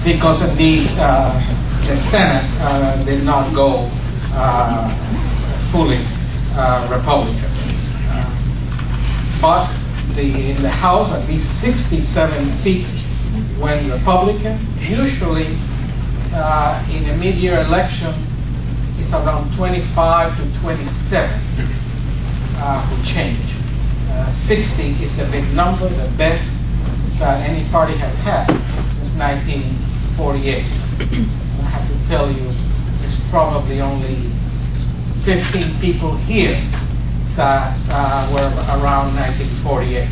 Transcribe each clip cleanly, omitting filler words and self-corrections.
because indeed the Senate did not go fully Republican. But in the House, at least 67 seats went Republican. Usually, in a mid-year election, it's around 25 to 27 who change. 60 is a big number, the best that any party has had since 1948. And I have to tell you, there's probably only 15 people here that were around 1948.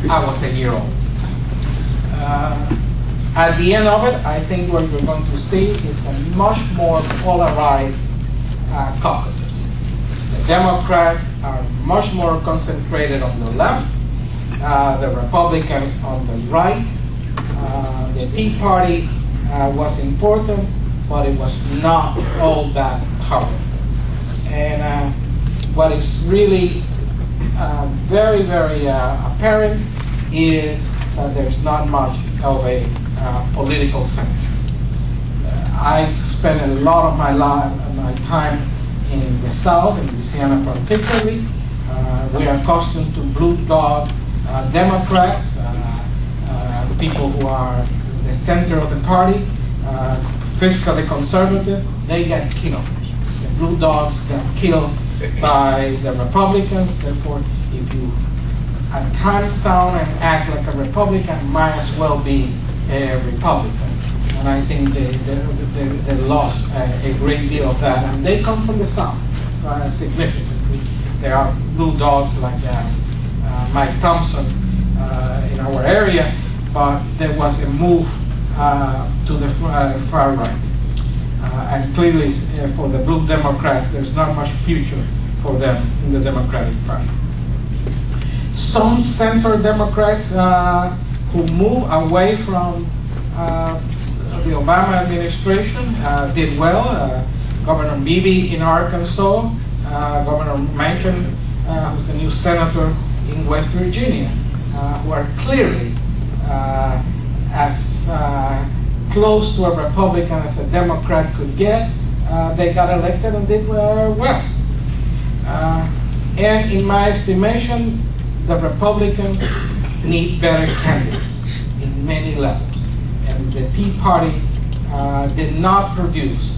I was a year old. At the end of it, I think what you're going to see is a much more polarized caucuses. The Democrats are much more concentrated on the left, the Republicans on the right. The Tea Party was important, but it was not all that powerful. And what is really very, very apparent is that there's not much of a political center. I spent a lot of my time in the South, in Louisiana particularly. We are accustomed to blue dog Democrats, people who are the center of the party, fiscally conservative. They get killed. The blue dogs get killed by the Republicans. Therefore, if you at times sound and act like a Republican, might as well be a Republican. And I think they lost a great deal of that. And they come from the South, significantly. There are blue dogs like Mike Thompson in our area, but there was a move to the far right. And clearly, for the blue Democrats, there's not much future for them in the Democratic Party. Some center Democrats who move away from the Obama administration did well. Governor Beebe in Arkansas, Governor McCuan, who's the new senator in West Virginia, who are clearly as close to a Republican as a Democrat could get. They got elected and did well. And in my estimation, the Republicans need better candidates in many levels. And the Tea Party did not produce,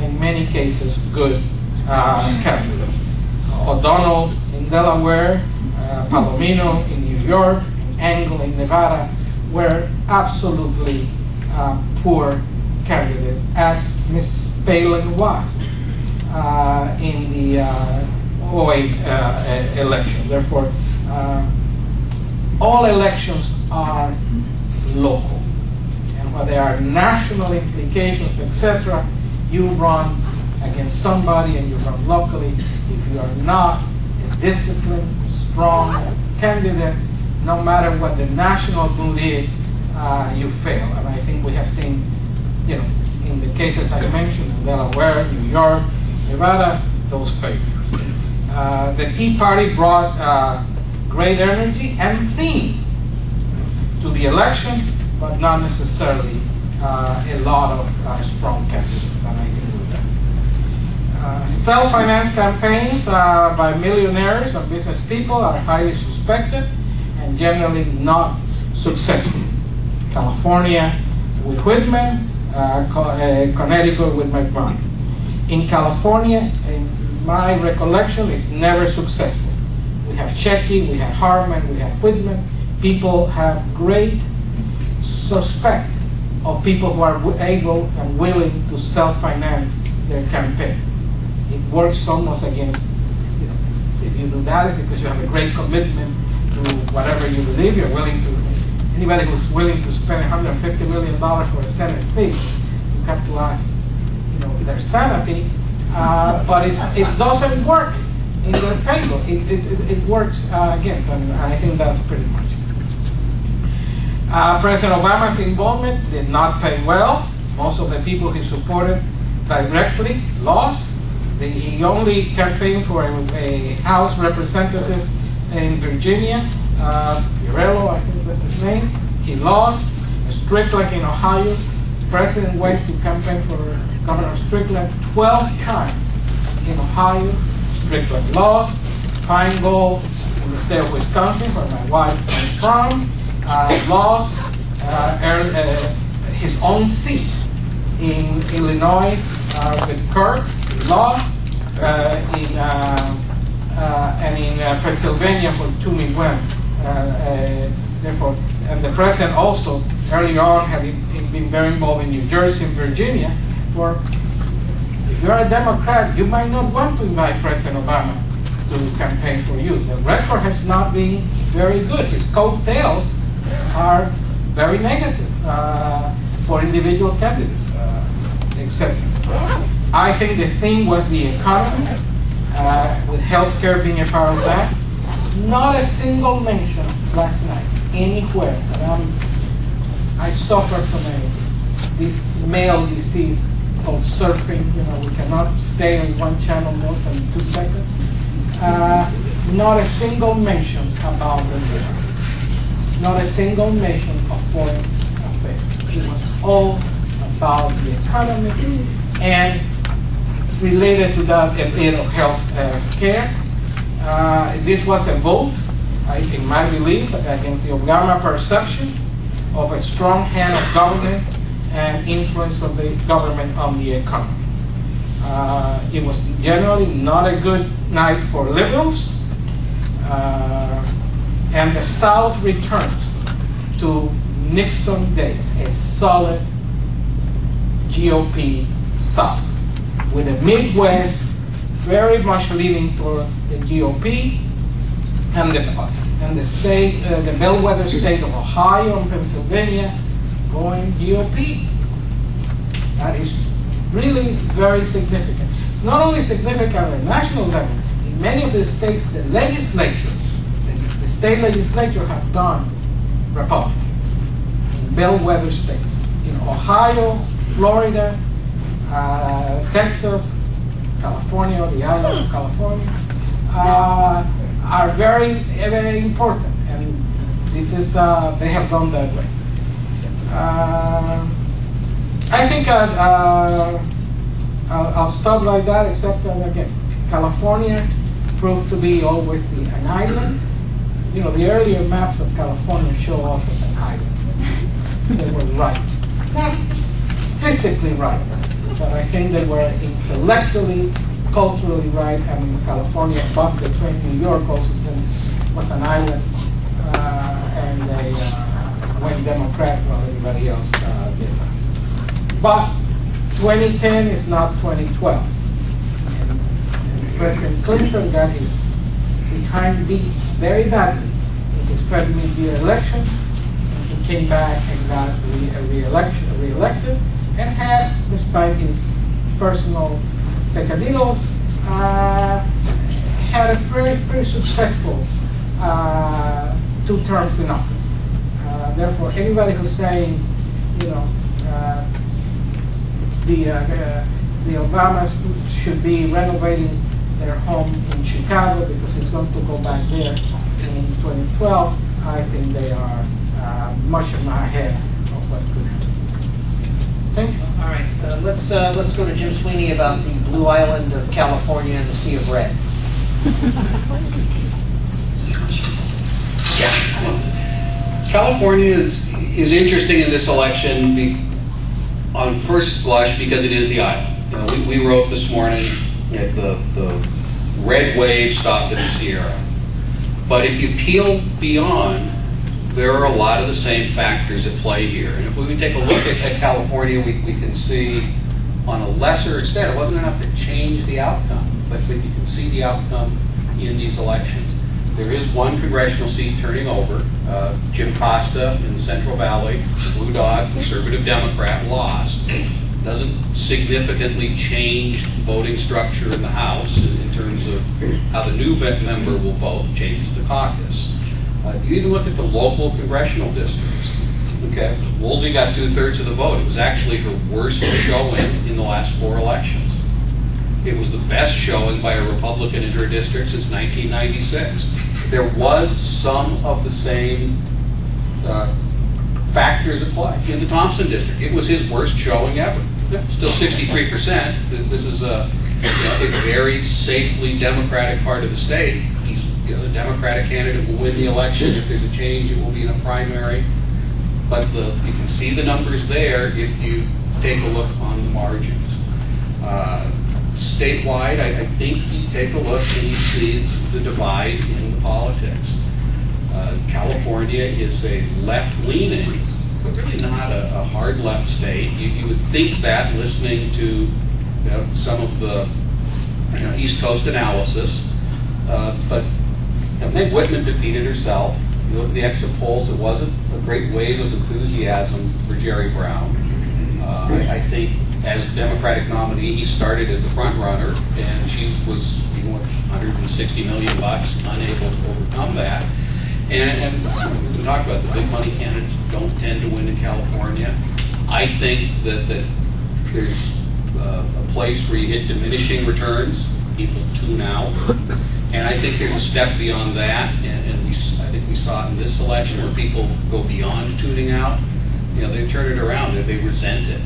in many cases, good candidates. O'Donnell in Delaware, Palomino in New York, and Engel in Nevada were absolutely poor candidates, as Ms. Palin was in the 08 election. Therefore, all elections are local. And when there are national implications, etc., you run against somebody and you run locally. If you are not a disciplined, strong candidate, no matter what the national mood is, you fail. And I think we have seen, in the cases I mentioned, in Delaware, New York, Nevada, those failures. The Tea Party brought great energy and theme to the election, but not necessarily a lot of strong candidates. And I think with that. Self-financed campaigns by millionaires and business people are highly suspected and generally not successful. California with Whitman, Connecticut with McCuan. In California, in my recollection, it's never successful. We have Checky, we have Harman, we have Whitman. People have great suspect of people who are able and willing to self-finance their campaign. It works almost against, if you do that, it's because you have a great commitment to whatever you believe. You're willing to, anybody who's willing to spend $150 million for a Senate seat, you have to ask, their sanity. But it doesn't work in their favor. It works against, and I think that's pretty much it. President Obama's involvement did not pay well. Most of the people he supported directly lost. He only campaigned for a House representative in Virginia, Pirello, I think that's his name. He lost. Strickland in Ohio. The president went to campaign for Governor Strickland 12 times in Ohio. Strickland lost. Feingold in the state of Wisconsin, where my wife comes from, lost his own seat in Illinois with Kirk. He lost and in Pennsylvania for Toomey Webb. Therefore, and the president also earlier on had been very involved in New Jersey and Virginia, where if you're a Democrat, you might not want to invite President Obama to campaign for you. The record has not been very good. His coattails are very negative for individual candidates, etc. I think the theme was the economy, with healthcare being a part of that. Not a single mention last night anywhere. I suffer from this male disease called surfing. You know, we cannot stay on one channel more than 2 seconds. Not a single mention about the war. Not a single mention of foreign affairs. It was all about the economy and related to that a bit of health care. This was a vote, in my belief, against the Obama perception of a strong hand of government and influence of the government on the economy. It was generally not a good night for liberals, and the South returned to Nixon days, a solid GOP South, with the Midwest very much leaning toward the GOP, and the state, the bellwether state of Ohio and Pennsylvania going GOP. That is really very significant. It's not only significant at a national level. In many of the states, the legislature, the state legislature have gone Republican. In bellwether states. In Ohio, Florida, Texas, California, the island of California, are very, very important. And this is, they have gone that way. I think I'll stop like that, except that, again, California proved to be always an island. You know, the earlier maps of California show us as an island. They were right. Not physically right, but I think they were intellectually, culturally right. I mean, California bumped the train. New York also was an island, and they went Democrat while everybody else did. But 2010 is not 2012. And President Clinton got his behind beat very badly in his first mid-year election. And he came back and got reelected, and had, despite his personal peccadillo, had a pretty successful 2 terms in office. Therefore, anybody who's saying, you know, the Obamas should be renovating their home in Chicago because he's going to go back there in 2012, I think they are much ahead of what could happen. Thank you. All right, let's go to Jim Sweeney about the Blue Island of California and the Sea of Red. Yeah. California is interesting in this election on first blush because it is the island. You know, we wrote this morning that the red wave stopped in the Sierra. But if you peel beyond, there are a lot of the same factors at play here. And if we would take a look at California, we can see on a lesser extent, it wasn't enough to change the outcome, but you can see the outcome in these elections. There is one congressional seat turning over. Jim Costa in the Central Valley, Blue Dog, conservative Democrat, lost. Doesn't significantly change voting structure in the House in terms of how the new member will vote, changes the caucus. You even look at the local congressional districts. Okay, Woolsey got 2/3 of the vote. It was actually her worst showing in the last 4 elections. It was the best showing by a Republican in her district since 1996. There was some of the same factors at play. In the Thompson district, it was his worst showing ever. Still 63%. This is a very safely Democratic part of the state. He's the Democratic candidate will win the election. If there's a change, it will be in a primary. But you can see the numbers there if you take a look on the margins. Statewide, I think you take a look and you see the divide in the politics. California is a left-leaning, but really not a hard left state. You would think that listening to some of the East Coast analysis, but Meg Whitman defeated herself. You look at the exit polls, it wasn't a great wave of enthusiasm for Jerry Brown. I think as Democratic nominee, he started as the front runner, and she was $160 million, unable to overcome that. And we talked about the big money candidates don't tend to win in California. I think that there's a place where you hit diminishing returns, people tune out. And I think there's a step beyond that, and I think we saw it in this election where people go beyond tuning out. They turn it around, they resent it.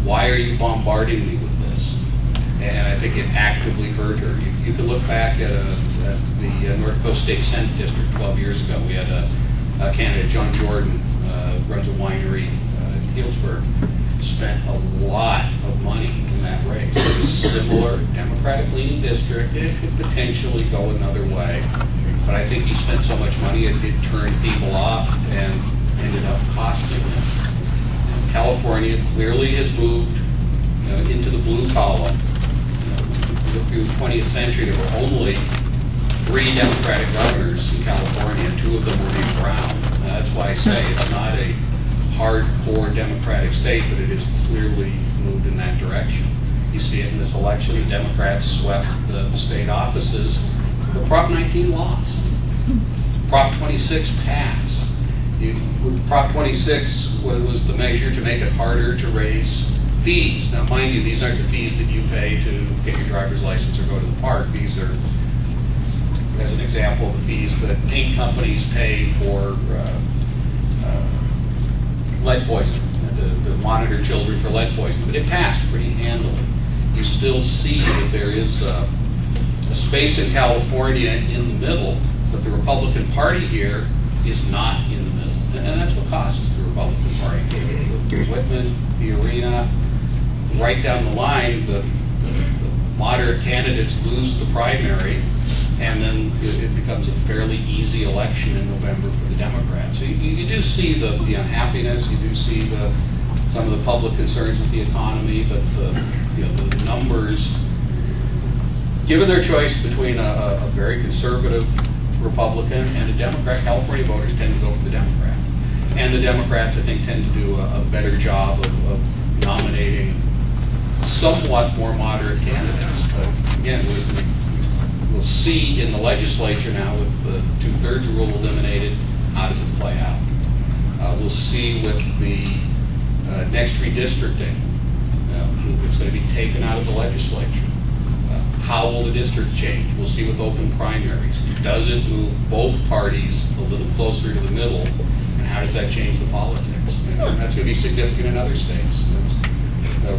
Why are you bombarding me with this? And I think it actively hurt her. You can look back at the North Coast State Senate District 12 years ago. We had a candidate, John Jordan, runs a winery in Healdsburg, spent a lot of money in that race. It was a similar Democratic-leaning district. It could potentially go another way. But I think he spent so much money, it turned people off and ended up costing them. California clearly has moved into the blue column. Through the 20th century, there were only 3 Democratic governors in California, 2 of them were named Brown. That's why I say it's not a hardcore Democratic state, but it has clearly moved in that direction. You see it in this election. The Democrats swept the state offices. But Prop 19 lost. Prop 26 passed. Prop 26 was the measure to make it harder to raise fees. Now, mind you, these aren't the fees that you pay to get your driver's license or go to the park. These are, as an example, the fees that paint companies pay for lead poisoning, to monitor children for lead poisoning. But it passed pretty handily. You still see that there is a space in California in the middle, but the Republican Party here is not in the middle. And that's what costs the Republican Party. The Whitman, the arena, right down the line, the moderate candidates lose the primary, and then it becomes a fairly easy election in November for the Democrats. So you do see the unhappiness, you do see some of the public concerns with the economy, but the numbers, given their choice between a very conservative Republican and a Democrat, California voters tend to go for the Democrat. And the Democrats, I think, tend to do a better job of nominating somewhat more moderate candidates. But again, we'll see in the legislature now with the 2/3 rule eliminated, how does it play out? We'll see with the next redistricting, it's going to be taken out of the legislature. How will the districts change? We'll see with open primaries. Does it move both parties a little closer to the middle? And how does that change the politics? And that's going to be significant in other states.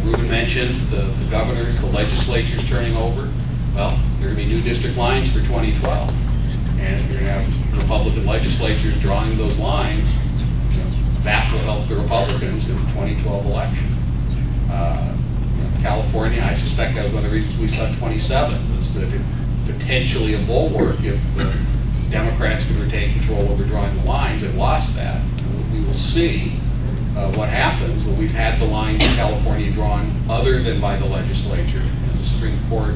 Ruben mentioned the governors, the legislatures turning over. Well, there are going to be new district lines for 2012. And if you're going to have Republican legislatures drawing those lines, that will help the Republicans in the 2012 election. California, I suspect that was one of the reasons we saw 27, was that it potentially a bulwark if the Democrats could retain control over drawing the lines. It lost that. We will see what happens. Well, we've had the lines in California drawn other than by the legislature. And the Supreme Court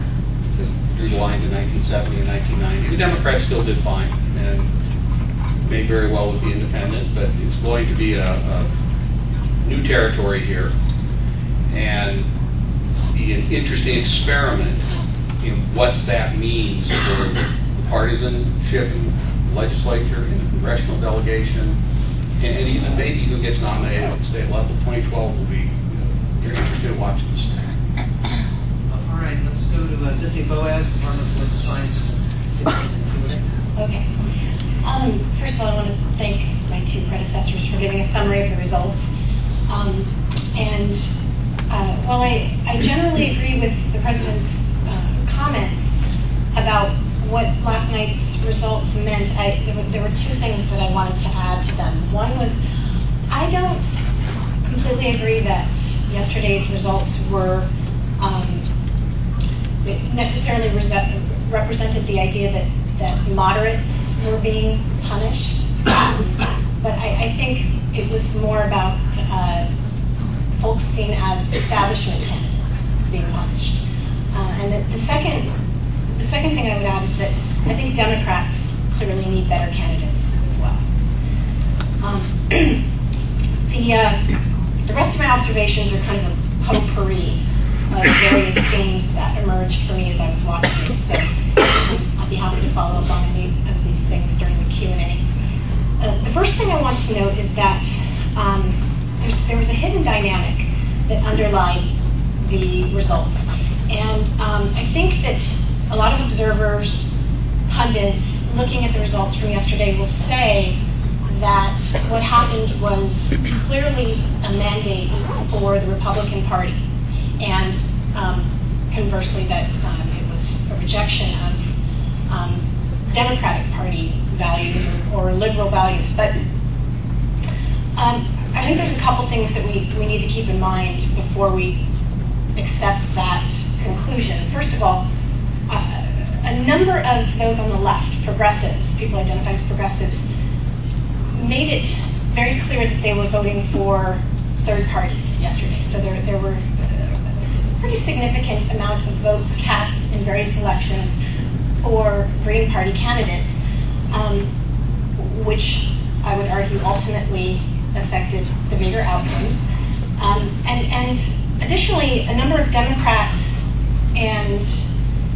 drew the lines in 1970 and 1990. The Democrats still did fine and made very well with the independent, but it's going to be a new territory here. And an interesting experiment in what that means for the partisanship in the legislature, in the congressional delegation, and even maybe who gets nominated at the state level. 2012 will be very interesting to watch this. All right, let's go to Cynthia Boaz, Department of Political Science. Okay. First of all, I want to thank my 2 predecessors for for giving a summary of the results. While I generally agree with the President's comments about what last night's results meant, there were two things that I wanted to add to them. One was, I don't completely agree that yesterday's results were necessarily represented the idea that moderates were being punished. But I think it was more about folks seen as establishment candidates being punished. And the second thing I would add is that I think Democrats clearly need better candidates as well. The rest of my observations are kind of a potpourri of various themes that emerged for me as I was watching this. So I'd be happy to follow up on any of these things during the Q&A. The first thing I want to note is that there was a hidden dynamic that underlied the results. And I think that a lot of observers, pundits, looking at the results from yesterday will say that what happened was clearly a mandate for the Republican Party. And conversely, that it was a rejection of Democratic Party values or liberal values. But I think there's a couple things that we need to keep in mind before we accept that conclusion. First of all, a number of those on the left, progressives, people identified as progressives, made it very clear that they were voting for third parties yesterday. So there were a pretty significant amount of votes cast in various elections for Green Party candidates, which I would argue ultimately affected the bigger outcomes. And additionally, a number of Democrats and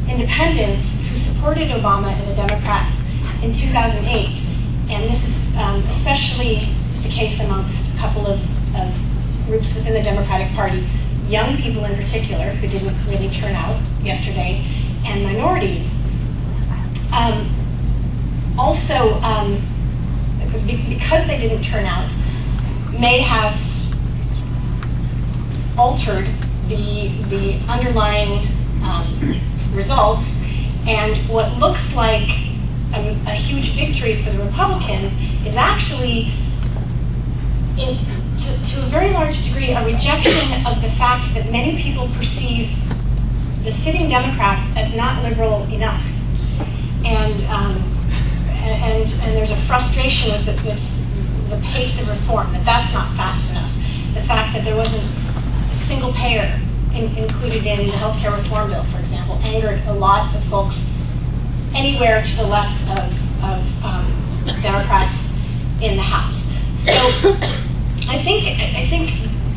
independents who supported Obama and the Democrats in 2008, and this is especially the case amongst a couple of groups within the Democratic Party, young people in particular who didn't really turn out yesterday, and minorities. Also, because they didn't turn out, may have altered the underlying results, and what looks like a huge victory for the Republicans is actually, to a very large degree, a rejection of the fact that many people perceive the sitting Democrats as not liberal enough. And there's a frustration with the pace of reform, that's not fast enough. The fact that there wasn't a single payer included in the healthcare reform bill, for example, angered a lot of folks anywhere to the left of Democrats in the House. So I think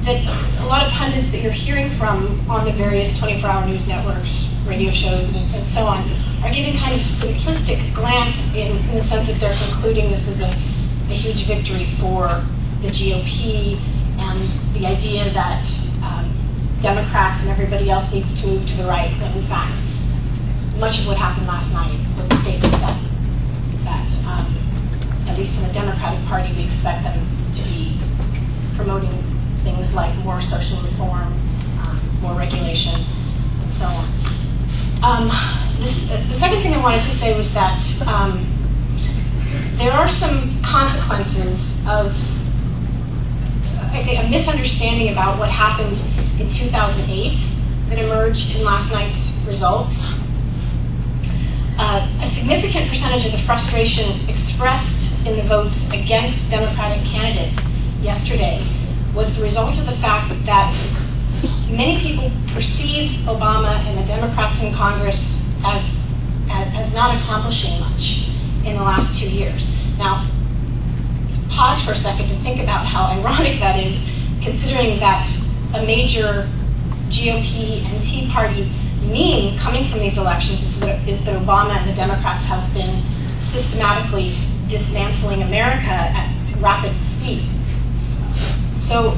that a lot of pundits that you're hearing from on the various 24-hour news networks, radio shows, and so on, are giving kind of a simplistic glance in the sense that they're concluding this is a huge victory for the GOP and the idea that Democrats and everybody else needs to move to the right, when in fact, much of what happened last night was a statement that at least in the Democratic Party, we expect them to be promoting things like more social reform, more regulation, and so on. The second thing I wanted to say was that there are some consequences of, I think, a misunderstanding about what happened in 2008 that emerged in last night's results. A significant percentage of the frustration expressed in the votes against Democratic candidates yesterday was the result of the fact that many people perceive Obama and the Democrats in Congress as not accomplishing much in the last 2 years. Now, pause for a second and think about how ironic that is, considering that a major GOP and Tea Party meme coming from these elections is that Obama and the Democrats have been systematically dismantling America at rapid speed. So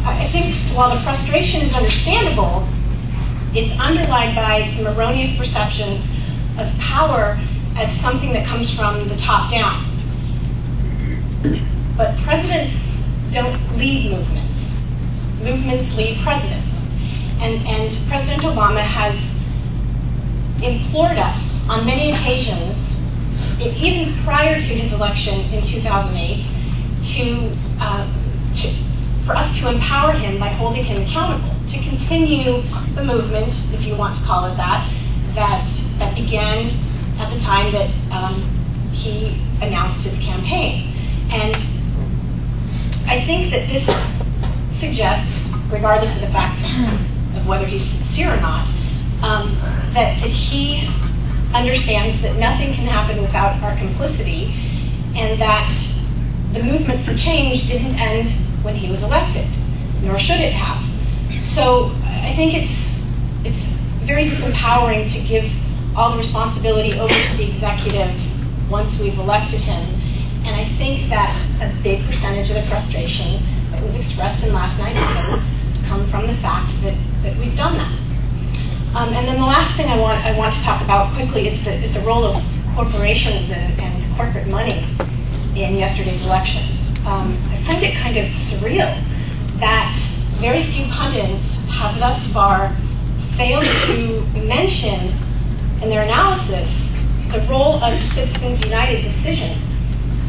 I think while the frustration is understandable, it's underlined by some erroneous perceptions of power as something that comes from the top down. But presidents don't lead movements. Movements lead presidents. And President Obama has implored us on many occasions, even prior to his election in 2008, for us to empower him by holding him accountable, to continue the movement, if you want to call it that, that began at the time that he announced his campaign. And I think that this suggests, regardless of the fact of whether he's sincere or not, that he understands that nothing can happen without our complicity, and that the movement for change didn't end when he was elected, nor should it have. So I think it's very disempowering to give all the responsibility over to the executive once we've elected him. And I think that a big percentage of the frustration that was expressed in last night's votes come from the fact that we've done that. And then the last thing I want to talk about quickly is the role of corporations and corporate money in yesterday's elections. I find it kind of surreal that very few pundits have thus far failed to mention in their analysis the role of the Citizens United decision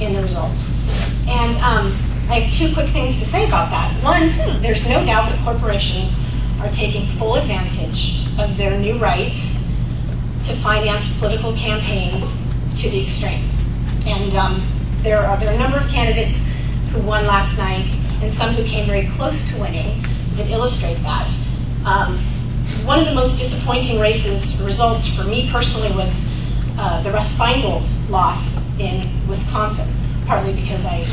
in the results. And I have two quick things to say about that. One, there's no doubt that corporations are taking full advantage of their new right to finance political campaigns to the extreme. And there are a number of candidates who won last night and some who came very close to winning that illustrate that. One of the most disappointing results for me personally was the Russ Feingold loss in Wisconsin, partly because I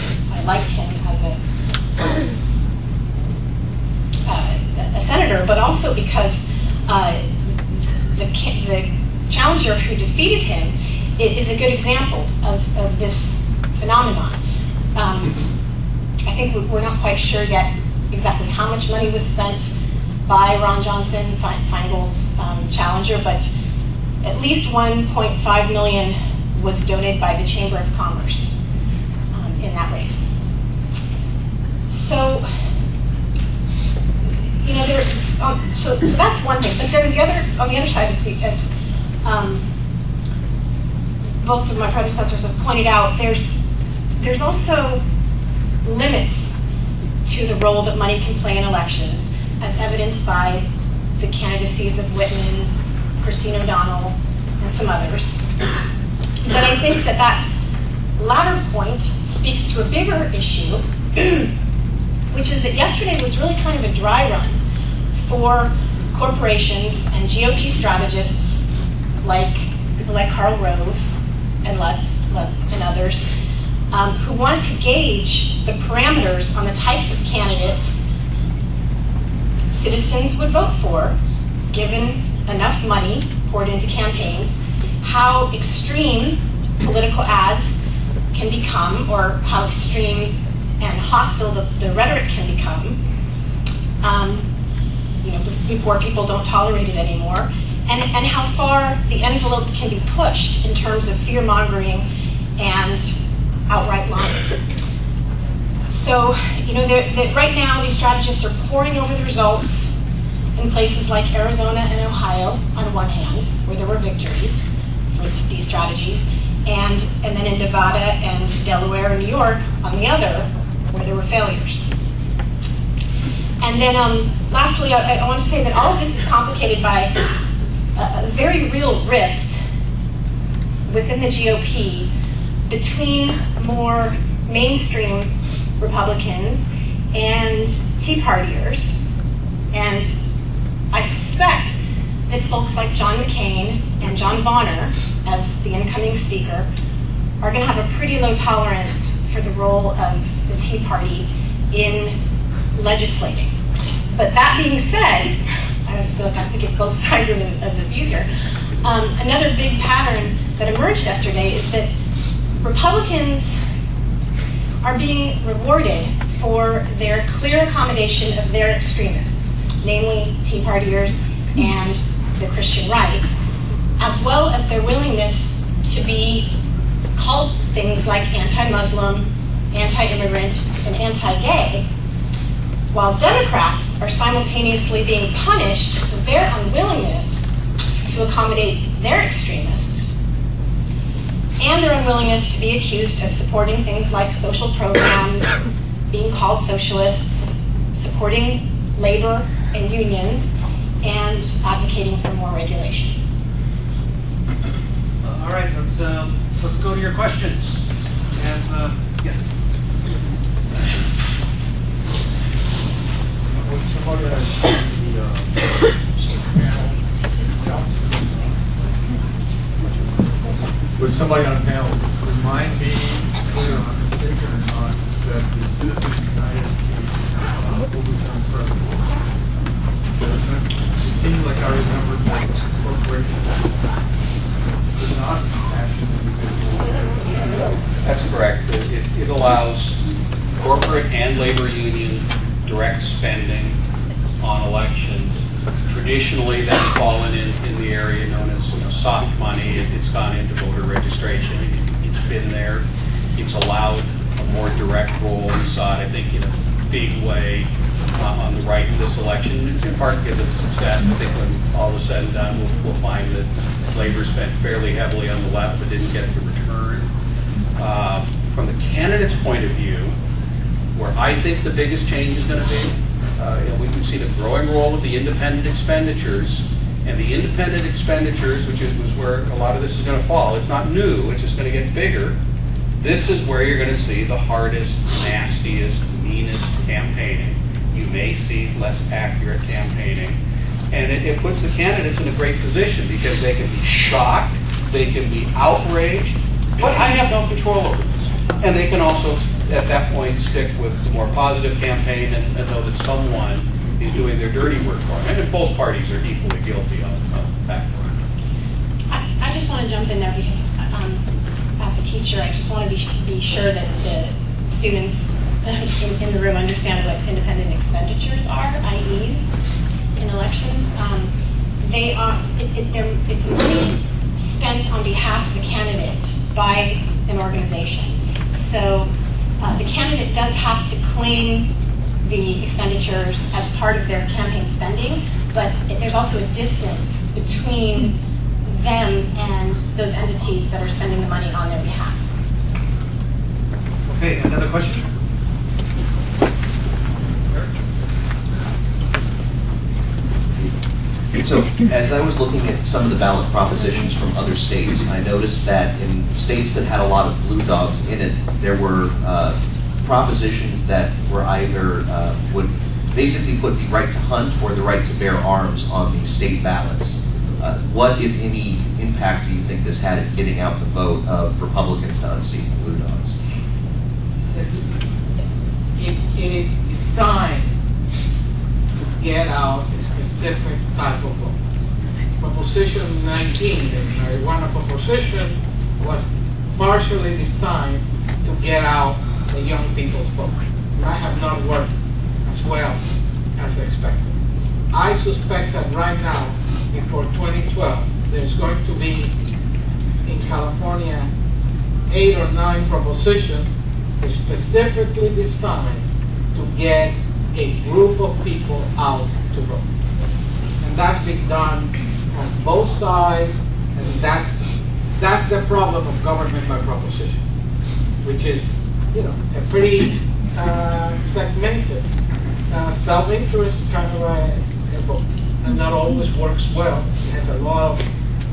liked him as a senator, but also because the challenger who defeated him is a good example of this phenomenon. I think we're not quite sure yet exactly how much money was spent by Ron Johnson, Feingold's challenger, but at least $1.5 million was donated by the Chamber of Commerce in that race. So, you know, so that's one thing. But then on the other side, as both of my predecessors have pointed out, there's also limits to the role that money can play in elections, as evidenced by the candidacies of Whitman, Christine O'Donnell, and some others. But I think that latter point speaks to a bigger issue, which is that yesterday was really kind of a dry run for corporations and GOP strategists like people like Karl Rove and Lutz and others, who wanted to gauge the parameters on the types of candidates citizens would vote for, given enough money poured into campaigns, how extreme political ads can become, or how extreme and hostile the rhetoric can become, before people don't tolerate it anymore, and how far the envelope can be pushed in terms of fear-mongering and outright lying. So, right now these strategists are poring over the results in places like Arizona and Ohio on one hand, where there were victories for these strategies, and then in Nevada and Delaware and New York on the other, where there were failures. And then lastly, I want to say that all of this is complicated by a very real rift within the GOP between more mainstream Republicans and Tea Partiers. And I suspect that folks like John McCain and John Bonner, as the incoming speaker, are going to have a pretty low tolerance for the role of the Tea Party in legislating. But that being said, I just feel like I have to give both sides of the view here. Another big pattern that emerged yesterday is that Republicans are being rewarded for their clear accommodation of their extremists, namely Tea Partiers and the Christian right, as well as their willingness to be called things like anti-Muslim anti-immigrant, and anti-gay, while Democrats are simultaneously being punished for their unwillingness to accommodate their extremists and their unwillingness to be accused of supporting things like social programs, being called socialists, supporting labor and unions, and advocating for more regulation. All right, let's go to your questions. And yes. Would somebody on the panel remind me, whether I'm mistaken or not, that the Citizens United overturned president judgment? It seems like I remember that corporation did not action individual. That's correct. It allows corporate and labor union direct spending on elections. Traditionally, that's fallen in the area known as soft money. It's gone into voter registration. It's been there. It's allowed a more direct role. We saw it, I think, in a big way on the right in this election, in part because of the success. I think when all is said and done, we'll find that labor spent fairly heavily on the left but didn't get the return. From the candidate's point of view, where I think the biggest change is going to be, we can see the growing role of the independent expenditures, and the independent expenditures, which was where a lot of this is going to fall. It's not new, it's just going to get bigger. This is where you're going to see the hardest, nastiest, meanest campaigning. You may see less accurate campaigning. And it puts the candidates in a great position because they can be shocked, they can be outraged, but I have no control over this. And they can also, at that point, stick with the more positive campaign and know that someone is doing their dirty work for them. And both parties are equally guilty on that front. I just want to jump in there because as a teacher, I just want to be sure that the students in the room understand what independent expenditures are, IEs, in elections. They are, it's money spent on behalf of the candidate by an organization. So the candidate does have to claim the expenditures as part of their campaign spending, but there's also a distance between them and those entities that are spending the money on their behalf. Okay, another question? So, as I was looking at some of the ballot propositions from other states, I noticed that in states that had a lot of blue dogs in it, there were propositions that were either would basically put the right to hunt or the right to bear arms on the state ballots. What, if any, impact do you think this had in getting out the vote of Republicans to unseat the blue dogs? It is designed to get out a specific type of vote. Proposition 19, the marijuana proposition, was partially designed to get out the young people's vote. That have not worked as well as expected. I suspect that right now, before 2012, there's going to be in California 8 or 9 propositions specifically designed to get a group of people out to vote. And that's been done on both sides, and that's the problem of government by proposition, which is, a pretty segmented, self-interest kind of a vote, and not always works well. It has a lot of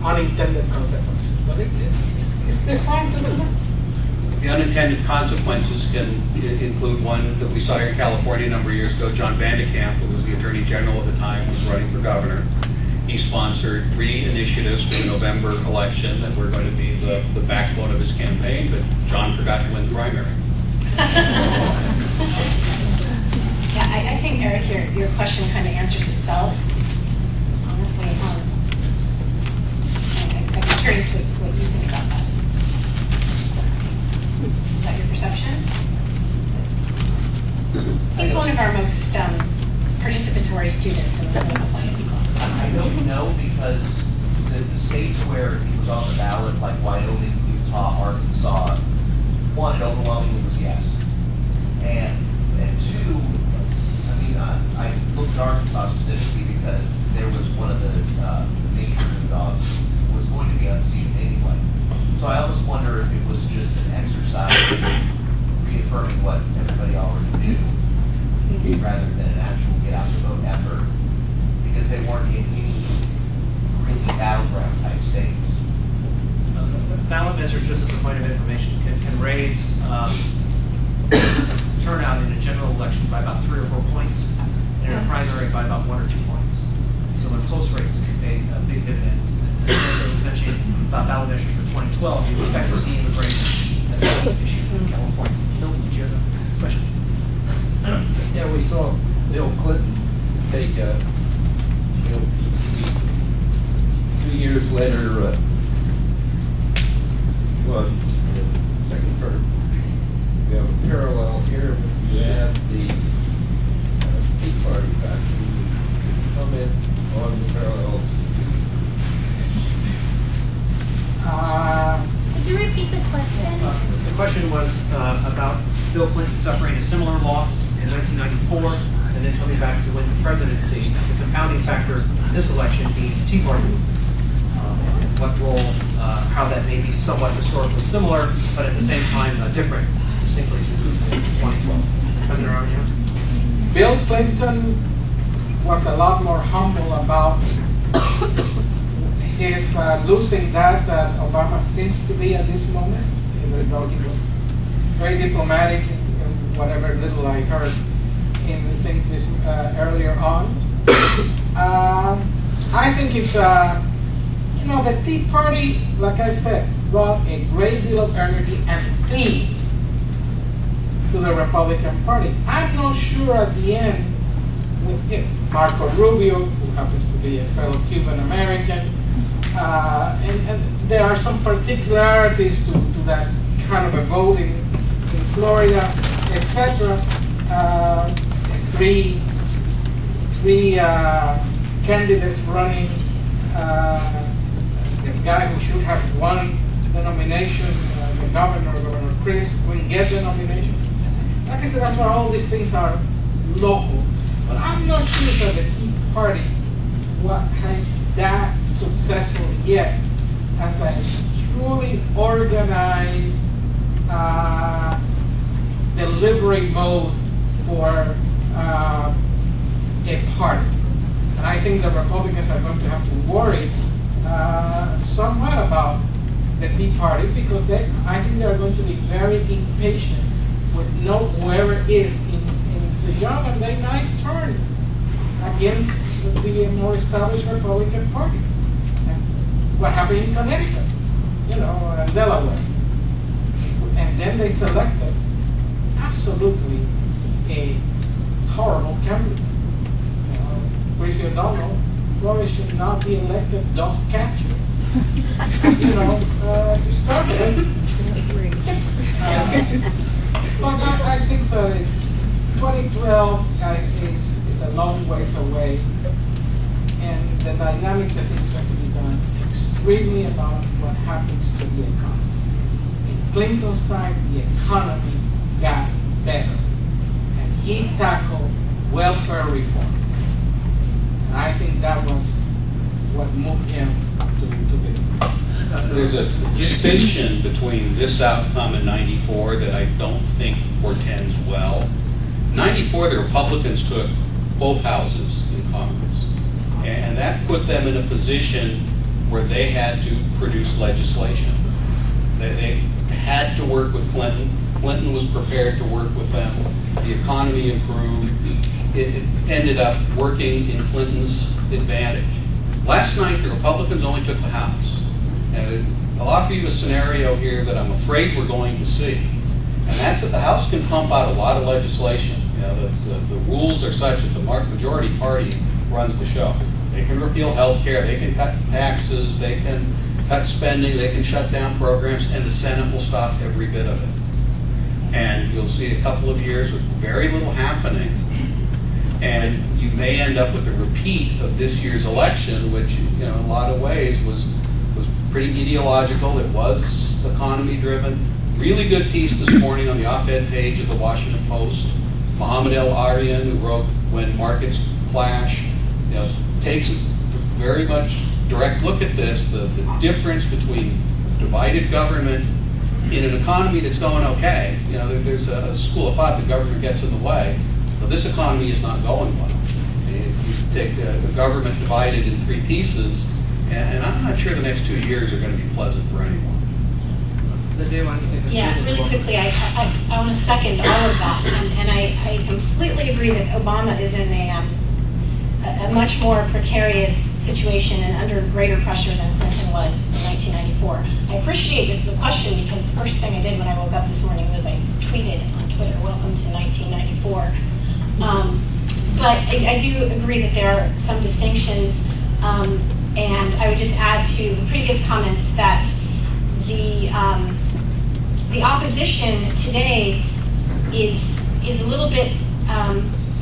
unintended consequences, but it's designed to do that. The unintended consequences can include one that we saw here in California a number of years ago. John Vandekamp, who was the Attorney General at the time, was running for governor. He sponsored 3 initiatives for the November election that were going to be the backbone of his campaign, but John forgot to win the primary. Yeah, I think, Eric, your question kind of answers itself. Honestly, I'd be curious what you think about that. Is that your perception? He's one of our most participatory students in the political science class. I don't know because the states where he was on the ballot, like Wyoming, Utah, Arkansas, one, it overwhelmingly was yes. rather than an actual get out the vote effort, because they weren't in any really battleground type states. Ballot measures, just as a point of information, can raise turnout in a general election by about 3 or 4 points, and in a primary by about 1 or 2 points. So in close races can pay big dividends. And as I was mentioning about ballot measures for 2012, you expect to see immigration as an issue in California. Bill, did you have a question? Yeah, we saw Bill Clinton take, 2 years later, second term. We have a parallel here. You have the Tea Party faction. Comment on the parallels. Could you repeat the question? The question was about Bill Clinton suffering a similar loss in 1994 and then coming back to win the presidency. The compounding factor in this election being the Tea Party. What role, how that may be somewhat historically similar, but at the same time different, distinctly in 2012. President Armiñana? Bill Clinton was a lot more humble about his losing that Obama seems to be at this moment, even though he was very diplomatic in whatever little I heard in the thing this, earlier on. I think it's, the Tea Party, like I said, brought a great deal of energy and themes to the Republican Party. I'm not sure at the end with Marco Rubio, who happens to be a fellow Cuban American, and there are some particularities to that kind of a vote in Florida, etc. Three candidates running. The guy who should have won the nomination, the Governor Chris, couldn't get the nomination. Like I said, that's why all these things are local. But I'm not sure that the Tea Party has that successful yet as a truly organized, delivery mode for a party. And I think the Republicans are going to have to worry somewhat about the Tea Party because I think they're going to be very impatient with whoever is in the job, and they might turn against the more established Republican Party. And what happened in Connecticut, Delaware, and then they selected absolutely a horrible candidate. Chrissy O'Donnell probably should not be elected dog catcher. To start with. But I think that it's 2012. It's a long ways away, and the dynamics I think is going to be done extremely about what happens to the economy. In Clinton's time, the economy got better, and he tackled welfare reform. And I think that was what moved him to the. There's a distinction between this outcome and 94 that I don't think portends well. 94, the Republicans took both houses in Congress, and that put them in a position where they had to produce legislation. They had to work with Clinton. Clinton was prepared to work with them. The economy improved. It ended up working in Clinton's advantage. Last night, the Republicans only took the House. And I'll offer you a scenario here that I'm afraid we're going to see. And that's that the House can pump out a lot of legislation. The rules are such that the majority party runs the show. They can repeal health care, they can cut taxes, they can cut spending, they can shut down programs, and the Senate will stop every bit of it. And you'll see a couple of years with very little happening. And you may end up with a repeat of this year's election, which, in a lot of ways was pretty ideological. It was economy-driven. Really good piece this morning on the op-ed page of the Washington Post. Mohammed El-Arian, who wrote "When Markets Clash," takes a very much direct look at this, the difference between divided government in an economy that's going okay. There's a school of thought the government gets in the way. But this economy is not going well. If you take a government divided in three pieces, and I'm not sure the next 2 years are going to be pleasant for anyone. Yeah, really quickly, I want to second all of that, and I completely agree that Obama is in a much more precarious situation and under greater pressure than Clinton was in 1994. I appreciate the question because the first thing I did when I woke up this morning was I tweeted on Twitter, "Welcome to 1994." But I do agree that there are some distinctions, and I would just add to the previous comments that the opposition today is a little bit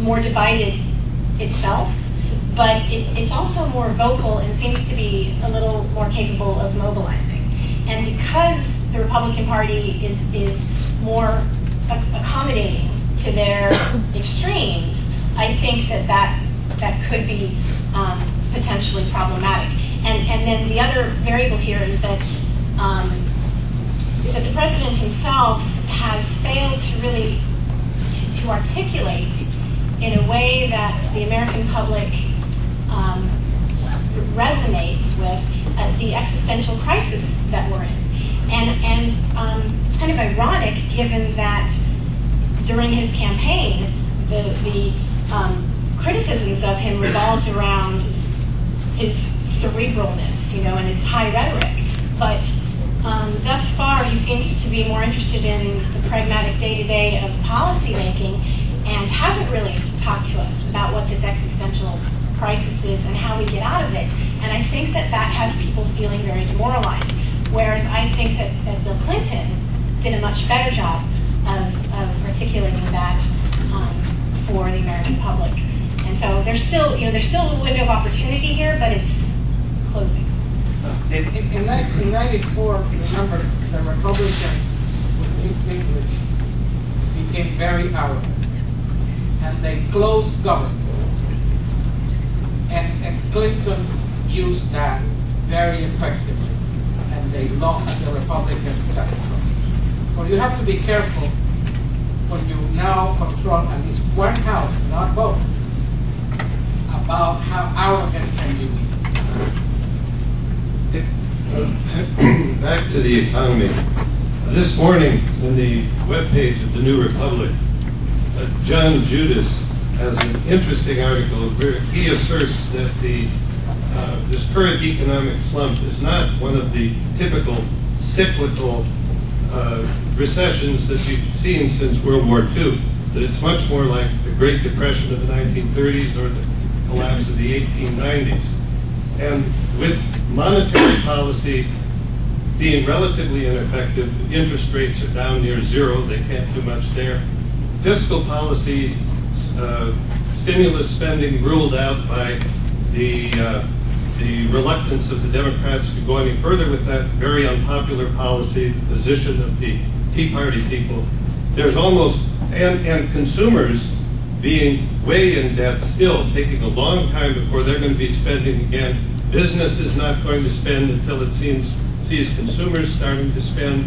more divided itself, but it's also more vocal and seems to be a little more capable of mobilizing. And because the Republican Party is more accommodating to their extremes, I think that could be potentially problematic. And then the other variable here is that the president himself has failed to really to articulate in a way that the American public resonates with the existential crisis that we're in. And it's kind of ironic given that during his campaign, the criticisms of him revolved around his cerebralness, and his high rhetoric. But thus far, he seems to be more interested in the pragmatic day-to-day of policy making and hasn't really talked to us about what this existential crisis is and how we get out of it. And I think that has people feeling very demoralized. Whereas I think that Bill Clinton did a much better job of articulating that for the American public. And so there's still a window of opportunity here, but it's closing. In 94, remember, the Republicans with English became very arrogant, and they closed government. And Clinton used that very effectively, and they lost the Republicans that control. So you have to be careful when you now control at least one house, not both, about how arrogant can you be. Back to the economy. This morning, in the webpage of the New Republic, John Judas has an interesting article where he asserts that this current economic slump is not one of the typical cyclical recessions that we've seen since World War II, that it's much more like the Great Depression of the 1930s or the collapse of the 1890s. And with monetary policy being relatively ineffective, interest rates are down near zero, they can't do much there. Fiscal policy, stimulus spending ruled out by the reluctance of the Democrats to go any further with that very unpopular policy, the position of the Tea Party people. There's almost, and consumers being way in debt still, taking a long time before they're going to be spending again. Business is not going to spend until it sees consumers starting to spend.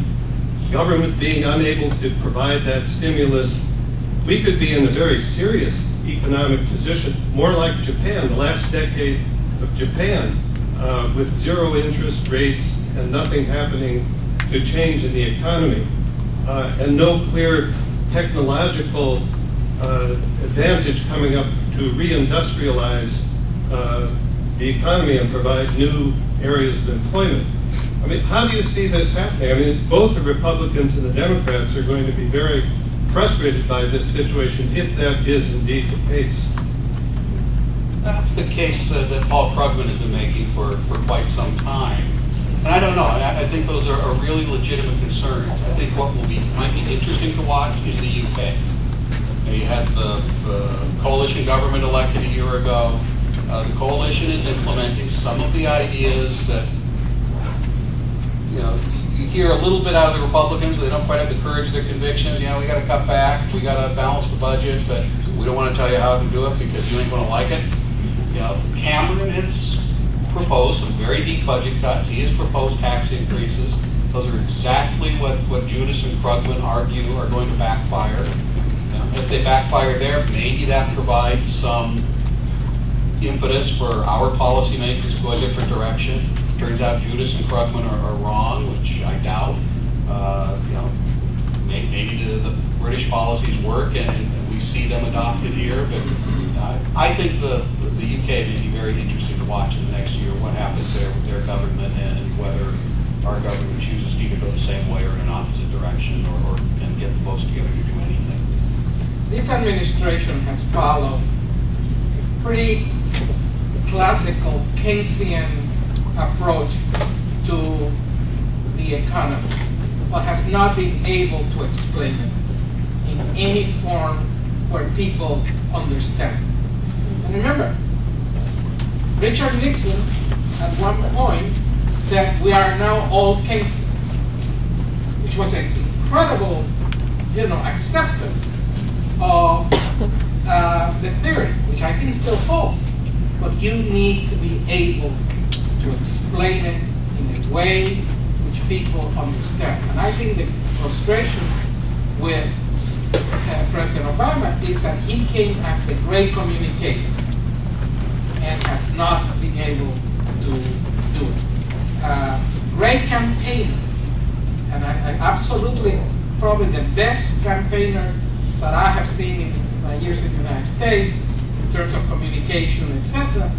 Government being unable to provide that stimulus. We could be in a very serious economic position, more like Japan, the last decade of Japan, with zero interest rates and nothing happening to change in the economy, and no clear technological advantage coming up to reindustrialize the economy and provide new areas of employment. I mean, how do you see this happening? I mean, both the Republicans and the Democrats are going to be very frustrated by this situation if that is indeed the case. That's the case that Paul Krugman has been making for quite some time. And I don't know, I think those are really legitimate concerns. I think what might be interesting to watch is the UK. You had the coalition government elected a year ago. The coalition is implementing some of the ideas that, you hear a little bit out of the Republicans, but they don't quite have the courage of their convictions. We got to cut back, we got to balance the budget, but we don't want to tell you how to do it because you ain't going to like it. Cameron has proposed some very deep budget cuts. He has proposed tax increases. Those are exactly what Judas and Krugman argue are going to backfire. If they backfire there, maybe that provides some impetus for our policymakers to go a different direction. Turns out Judas and Krugman are wrong, which I doubt. Maybe the British policies work and we see them adopted here, but I think the UK may be very interesting to watch in the next year what happens there with their government and whether our government chooses to either go the same way or in an opposite direction or can get the votes together to do anything. This administration has followed a pretty classical Keynesian approach to the economy, but has not been able to explain it in any form where people understand. And remember, Richard Nixon at one point said we are now all Keynesian, which was an incredible, acceptance of the theory, which I think still holds. But you need to be able to explain it in a way which people understand. And I think the frustration with President Obama is that he came as the great communicator and has not been able to do it. Great campaigner, and I absolutely probably the best campaigner that I have seen in my years in the United States in terms of communication, etc.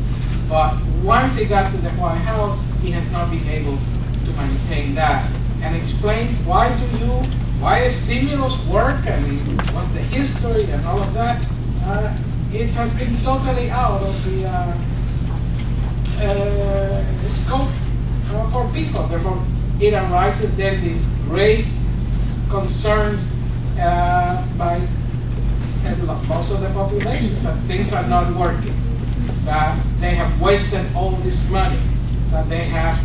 But once he got to the White House, he has not been able to maintain that and explain why does stimulus work and what's the history and all of that. It has been totally out of the scope for people. Therefore, it arises then these great concerns by most of the population that things are not working, that they have wasted all this money, that they have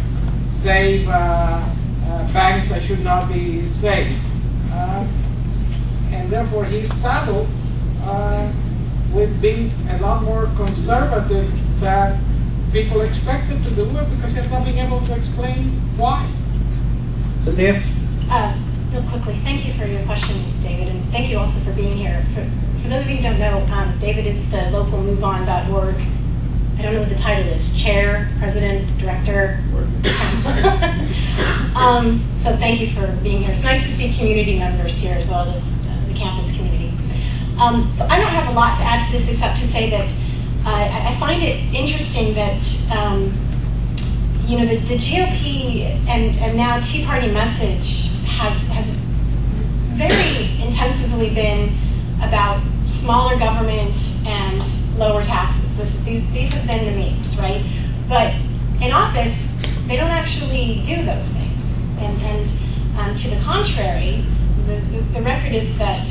saved banks that should not be saved. And therefore he's saddled with being a lot more conservative than people expected to do it because he's not being able to explain why. Cynthia? Real quickly, thank you for your question, David, and thank you also for being here. For those of you who don't know, David is the local MoveOn.org. I don't know what the title is, chair, president, director, council. So thank you for being here. It's nice to see community members here as well as the campus community. So I don't have a lot to add to this except to say that I find it interesting that the GOP and now Tea Party message has very intensively been about smaller government and lower taxes. These have been the memes, right? But in office, they don't actually do those things. And to the contrary, the record is that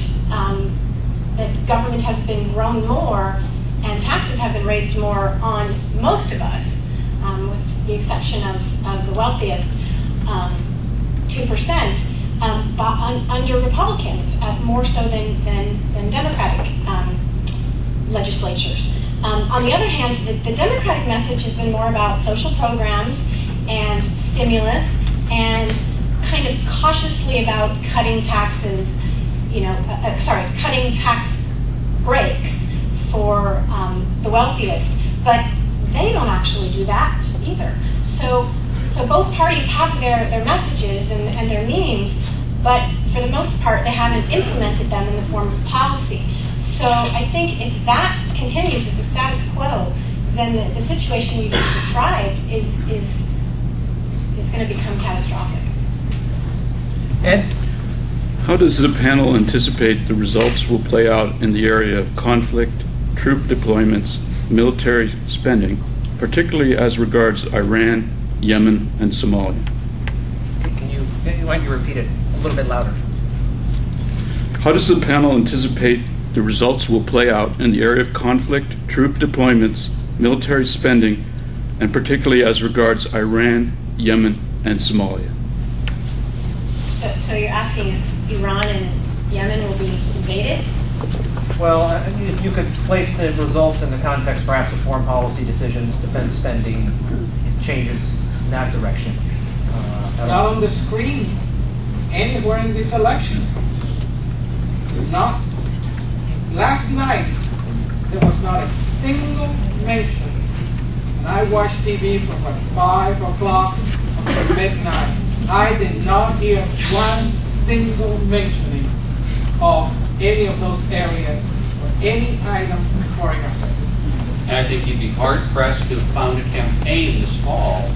that government has been grown more and taxes have been raised more on most of us, with the exception of the wealthiest 2%, under Republicans, more so than Democratic legislatures. On the other hand, the Democratic message has been more about social programs and stimulus and kind of cautiously about cutting taxes, cutting tax breaks for the wealthiest. But they don't actually do that either. So both parties have their messages and their memes, but for the most part, they haven't implemented them in the form of policy. So I think if that continues as the status quo, then the situation you just described is going to become catastrophic. Ed? How does the panel anticipate the results will play out in the area of conflict, troop deployments, military spending, particularly as regards Iran, Yemen, and Somalia? Why don't you repeat it a little bit louder? How does the panel anticipate the results will play out in the area of conflict, troop deployments, military spending, and particularly as regards Iran, Yemen, and Somalia? So you're asking if Iran and Yemen will be invaded? Well, if you could place the results in the context perhaps of foreign policy decisions, defense spending, changes in that direction. Not on the screen anywhere in this election. Not last night, there was not a single mention. And I watched TV from like 5 o'clock until midnight. I did not hear one single mentioning of any of those areas or any items in foreign affairs. And I think you'd be hard pressed to have found a campaign this fall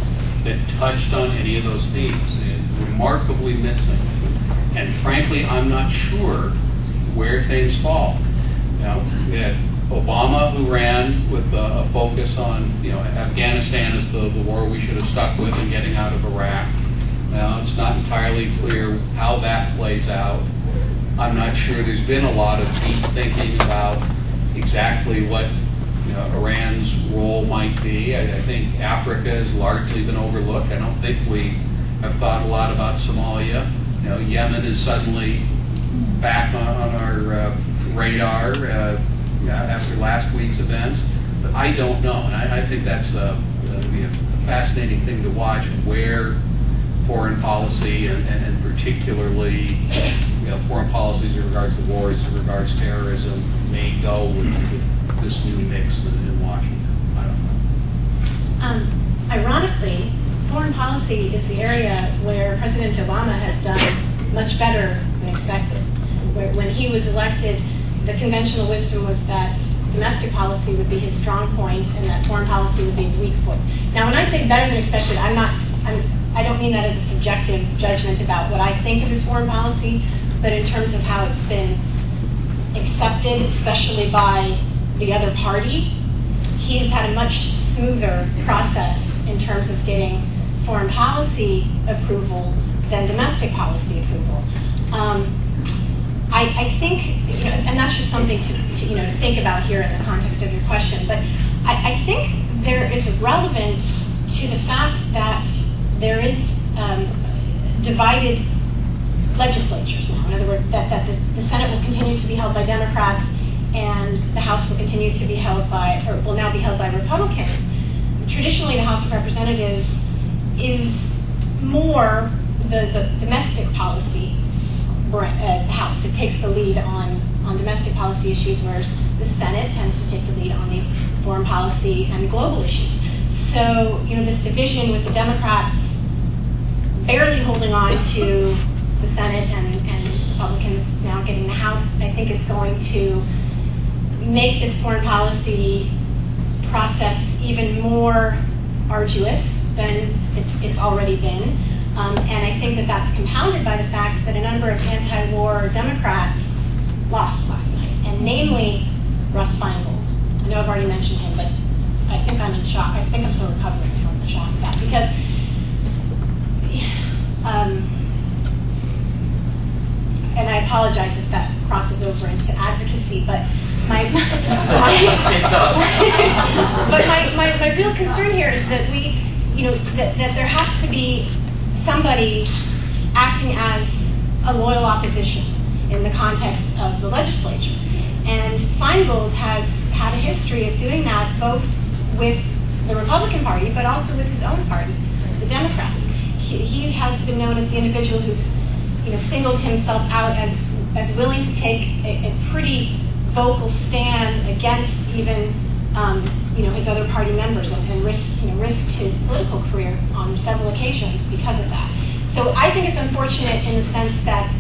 that touched on any of those themes. It's remarkably missing. And frankly, I'm not sure where things fall. You know, we had Obama, who ran with a focus on, Afghanistan as the war we should have stuck with and getting out of Iraq. Now, it's not entirely clear how that plays out. I'm not sure there's been a lot of deep thinking about exactly what Iran's role might be. I think Africa has largely been overlooked. I don't think we have thought a lot about Somalia. Yemen is suddenly back on our radar after last week's events. But I don't know, and I think that's going to be a fascinating thing to watch, where foreign policy and particularly foreign policies in regards to wars, in regards to terrorism, may go with this new mix in Washington. I don't know. Ironically, foreign policy is the area where President Obama has done much better than expected. When he was elected, the conventional wisdom was that domestic policy would be his strong point and that foreign policy would be his weak point. Now, when I say better than expected, I don't mean that as a subjective judgment about what I think of his foreign policy, but in terms of how it's been accepted, especially by the other party. He has had a much smoother process in terms of getting foreign policy approval than domestic policy approval. I think, and that's just something to think about here in the context of your question, but I think there is a relevance to the fact that there is divided legislatures now. In other words, that the Senate will continue to be held by Democrats and the House will continue to be held by, or will now be held by Republicans. Traditionally, the House of Representatives is more the domestic policy house. It takes the lead on domestic policy issues, whereas the Senate tends to take the lead on these foreign policy and global issues. So, this division with the Democrats barely holding on to the Senate and Republicans now getting the House, I think is going to make this foreign policy process even more arduous than it's already been. And I think that that's compounded by the fact that a number of anti-war Democrats lost last night, and namely Russ Feingold. I know I've already mentioned him, but I think I'm in shock. I think I'm still recovering from the shock of that, because and I apologize if that crosses over into advocacy, but my real concern here is that that there has to be somebody acting as a loyal opposition in the context of the legislature. And Feingold has had a history of doing that both with the Republican Party, but also with his own party, the Democrats. He has been known as the individual who's singled himself out as willing to take a pretty vocal stand against even his other party members, and risked his political career on several occasions because of that. So I think it's unfortunate in the sense that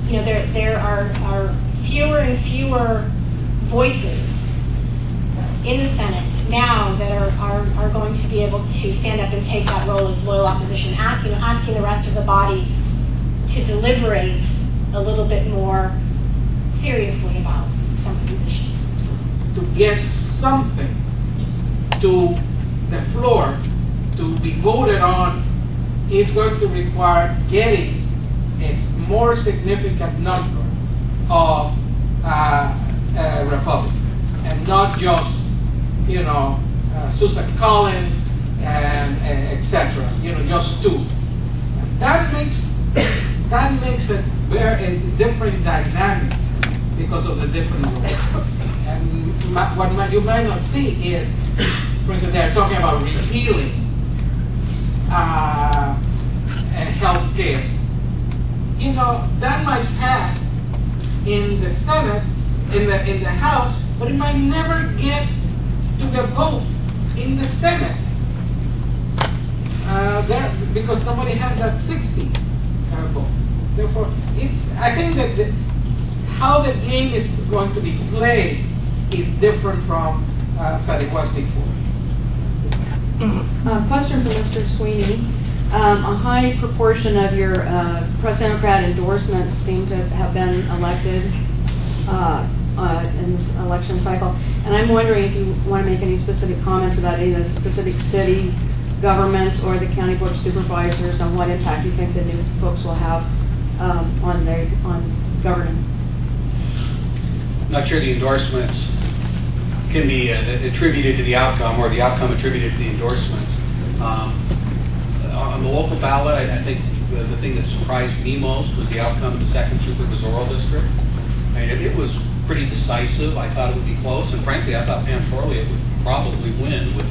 there are fewer and fewer voices in the Senate now that are going to be able to stand up and take that role as loyal opposition, asking the rest of the body to deliberate a little bit more seriously about some of these issues. To get something to the floor to be voted on is going to require getting a more significant number of Republicans, and not just Susan Collins and etc. Just two. That makes it very different dynamics because of the different rules. And what you might not see is, for instance, they're talking about repealing health care. That might pass in the Senate in the House, but it might never get to the vote in the Senate. Because nobody has that 60 vote. Therefore, I think that how the game is going to be played is different from as it was before. Question for Mr. Sweeney. A high proportion of your Press Democrat endorsements seem to have been elected in this election cycle. And I'm wondering if you want to make any specific comments about any of the specific city governments or the county board of supervisors on what impact you think the new folks will have on governing. I'm not sure the endorsements can be attributed to the outcome or the outcome attributed to the endorsements. On the local ballot, I think the thing that surprised me most was the outcome of the 2nd Supervisorial District. I mean, it was pretty decisive. I thought it would be close, and frankly, I thought Pam Corley would probably win with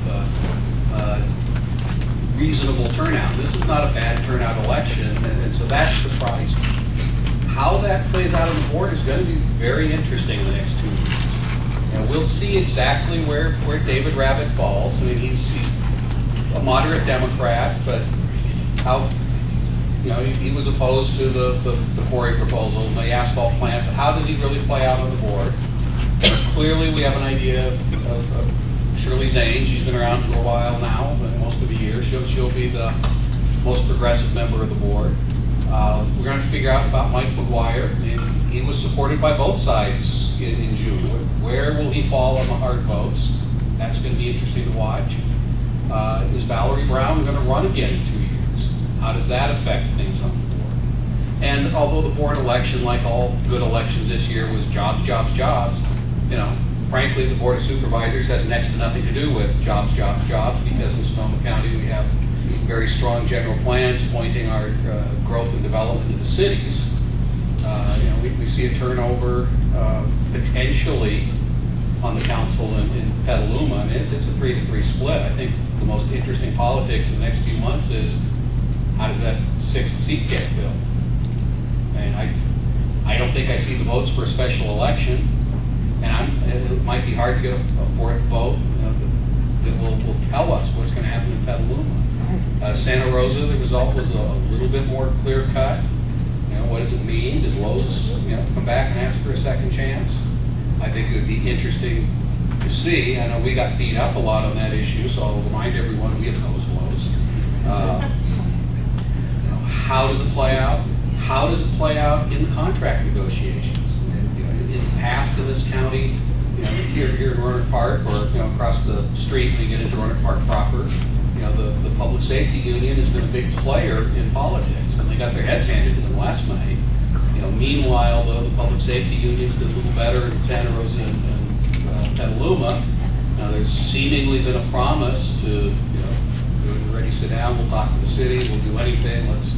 reasonable turnout. This is not a bad turnout election, and so that surprised me. How that plays out on the board is going to be very interesting in the next 2 years. And we'll see exactly where David Rabbitt falls. I mean, he's a moderate Democrat, but how, he was opposed to the quarry proposal and the asphalt plants. How does he really play out on the board? Clearly, we have an idea of Shirley Zane. She's been around for a while now, most of the year. She'll be the most progressive member of the board. We're going to figure out about Mike McGuire. He was supported by both sides in June. Where will he fall on the hard votes? That's going to be interesting to watch. Is Valerie Brown going to run again in 2 years? How does that affect things on the board? And although the board election, like all good elections this year, was jobs, jobs, jobs, frankly, the Board of Supervisors has next to nothing to do with jobs, jobs, jobs, because in Sonoma County we have very strong general plans pointing our growth and development to the cities. We see a turnover potentially on the council in Petaluma. I mean, it's a 3-to-3 split. I think the most interesting politics in the next few months is how does that 6th seat get filled? And I don't think I see the votes for a special election, and it might be hard to get a 4th vote that will tell us what's going to happen in Petaluma. Santa Rosa, the result was a little bit more clear cut. What does it mean? Does Lowe's come back and ask for a second chance? I think it would be interesting to see. I know we got beat up a lot on that issue, so I'll remind everyone we oppose Lowe's. How does it play out? How does it play out in the contract negotiations? In the past in this county, here in Roanoke Park or across the street when you get into Roanoke Park proper, the public safety union has been a big player in politics, and they got their heads handed to them last night. Meanwhile, the public safety unions did a little better in Santa Rosa and Petaluma. Now, there's seemingly been a promise to, we're ready to sit down, we'll talk to the city, we'll do anything, let's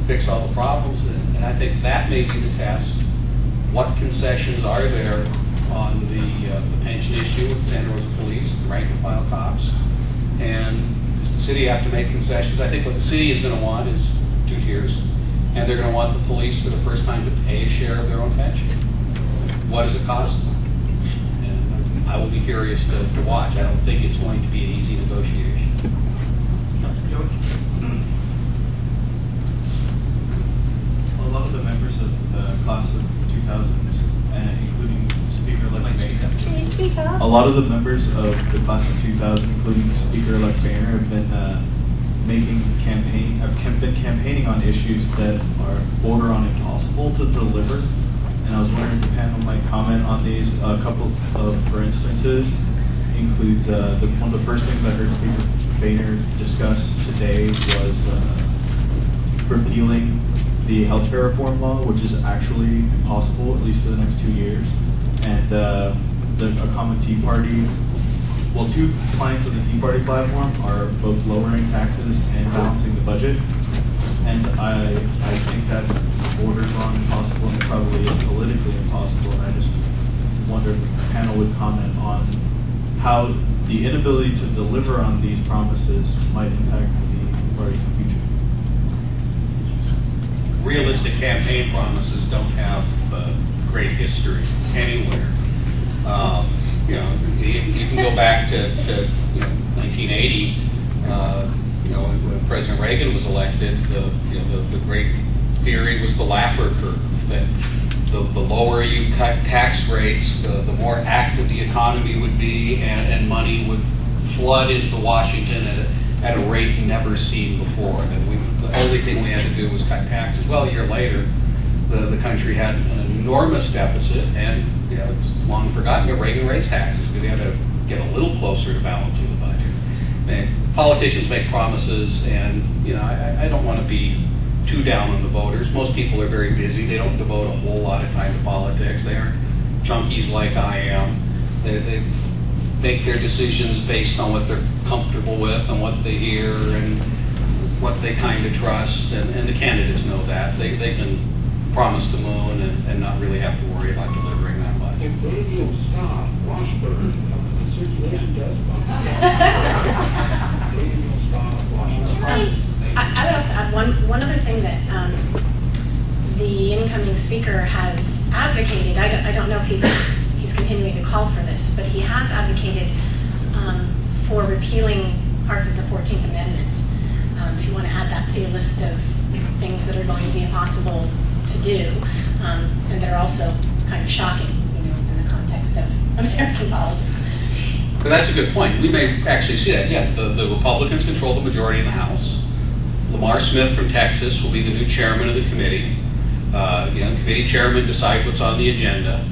fix all the problems. And I think that may be the test. What concessions are there on the pension issue with Santa Rosa Police, the rank and file cops? And does the city have to make concessions? I think what the city is going to want is 2 tiers. And they're going to want the police for the first time to pay a share of their own pension. What does it cost them? And I will be curious to watch. I don't think it's going to be an easy negotiation. A lot of the members of the class of 2000, including Speaker-elect Boehner. Can you speak up? A lot of the members of the class of 2000, including Speaker-elect Boehner, have been been campaigning on issues that are border on impossible to deliver. And I was wondering if the panel might comment on these. A couple of, for instances, includes one of the first things I heard Speaker Boehner discuss today was repealing the healthcare reform law, which is actually impossible, at least for the next 2 years. And a common Tea Party, well, 2 planks of the Tea Party platform are both lowering taxes and balancing the budget. And I think that borders on impossible and probably is politically impossible. And I just wonder if the panel would comment on how the inability to deliver on these promises might impact the party's future. Realistic campaign promises don't have great history anywhere. You know, you can go back to 1980. When President Reagan was elected, the great theory was the Laffer curve, that the lower you cut tax rates, the more active the economy would be, and money would flood into Washington at a rate never seen before. That the only thing we had to do was cut taxes. Well, a year later, the country had an enormous deficit, and it's long forgotten that Reagan raised taxes because they had to get a little closer to balancing the budget. And politicians make promises, and I don't want to be too down on the voters. Most people are very busy. They don't devote a whole lot of time to politics. They aren't junkies like I am. They make their decisions based on what they're comfortable with and what they hear and what they kind of trust, and the candidates know that. They can promise the moon and not really have to worry about delivering that much. I would also add one other thing that the incoming speaker has advocated. I don't know if he's continuing to call for this, but he has advocated for repealing parts of the 14th Amendment. If you want to add that to your list of things that are going to be impossible to do, and that are also kind of shocking, in the context of American politics. But that's a good point. We may actually see that. Yeah, the Republicans control the majority in the House. Lamar Smith from Texas will be the new chairman of the committee. Committee chairmen decide what's on the agenda.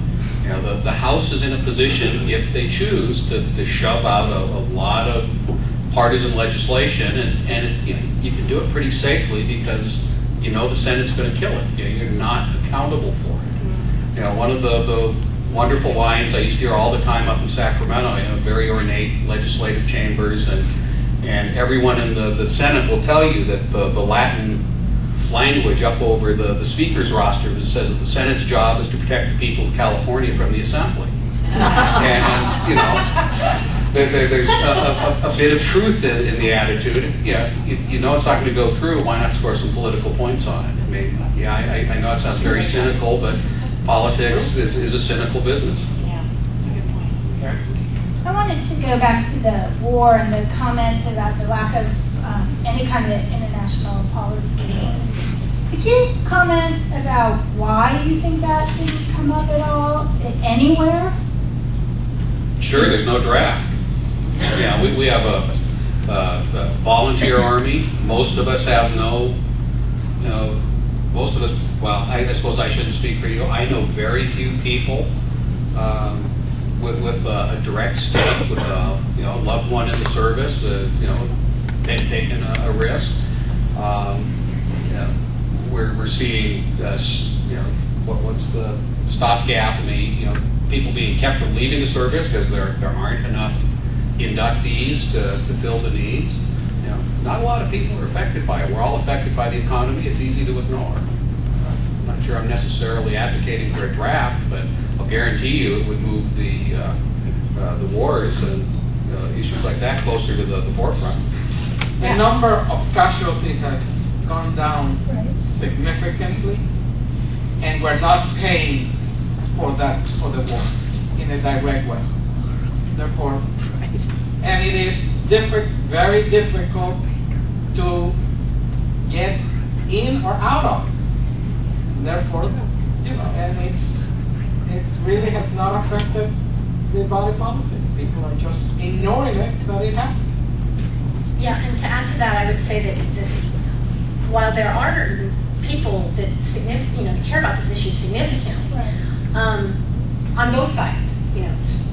The House is in a position, if they choose, to shove out a lot of partisan legislation, and you can do it pretty safely because the Senate's going to kill it. You're not accountable for it. One of the wonderful lines I used to hear all the time up in Sacramento, very ornate legislative chambers, and everyone in the Senate will tell you that the Latin language up over the speaker's roster says that the Senate's job is to protect the people of California from the Assembly. And there's a bit of truth in the attitude. It's not going to go through, why not score some political points on it? I mean, I know it sounds very cynical, but politics is a cynical business. Yeah, that's a good point. Okay. I wanted to go back to the war and the comments about the lack of any kind of international policy. Could you comment about why you think that didn't come up at all, anywhere? Sure, there's no draft. Yeah, we have a volunteer army. Most of us have most of us, well, I suppose I shouldn't speak for you. I know very few people with a direct stake, with a loved one in the service, taking a risk. We're seeing what's the stopgap, and people being kept from leaving the service because there aren't enough inductees to fill the needs. Not a lot of people are affected by it. We're all affected by the economy. It's easy to ignore. I'm not sure I'm necessarily advocating for a draft, but I'll guarantee you it would move the wars and issues like that closer to the forefront. The number of casualties has gone down significantly, and we're not paying for the war in a direct way. Therefore, and it is very difficult to get in or out of. Therefore, and it really has not affected the body politic. People are just ignoring it that it happens. Yeah, and to add to that, I would say that while there are people that that care about this issue significantly, on both sides,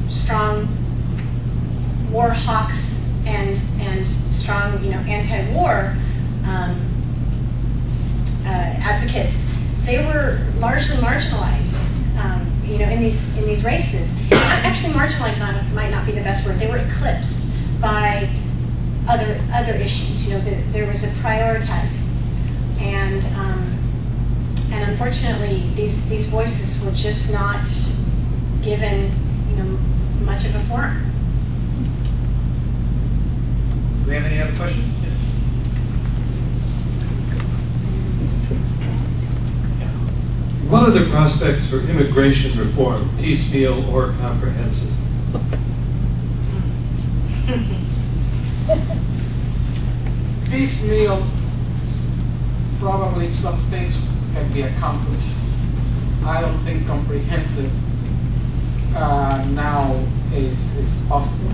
strong war hawks and strong, anti-war advocates, they were largely marginalized, in these races. Actually, marginalized might not be the best word. They were eclipsed by other issues. There was a prioritizing, and unfortunately, these voices were just not given, much of a forum. Do we have any other questions? what are the prospects for immigration reform, piecemeal or comprehensive? Piecemeal, probably some things can be accomplished. I don't think comprehensive now is possible.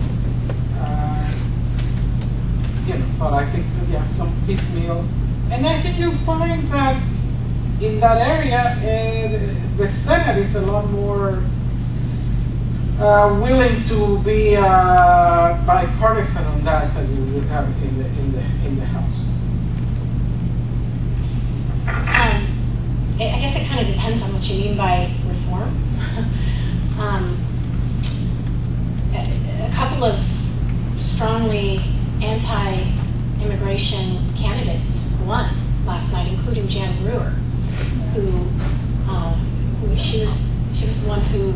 But I think some piecemeal, and I think you'll find that in that area, the Senate is a lot more willing to be bipartisan on that than you would have in the House. I guess it kind of depends on what you mean by reform. A couple of strongly anti-immigration candidates won last night, including Jan Brewer, who she was the one who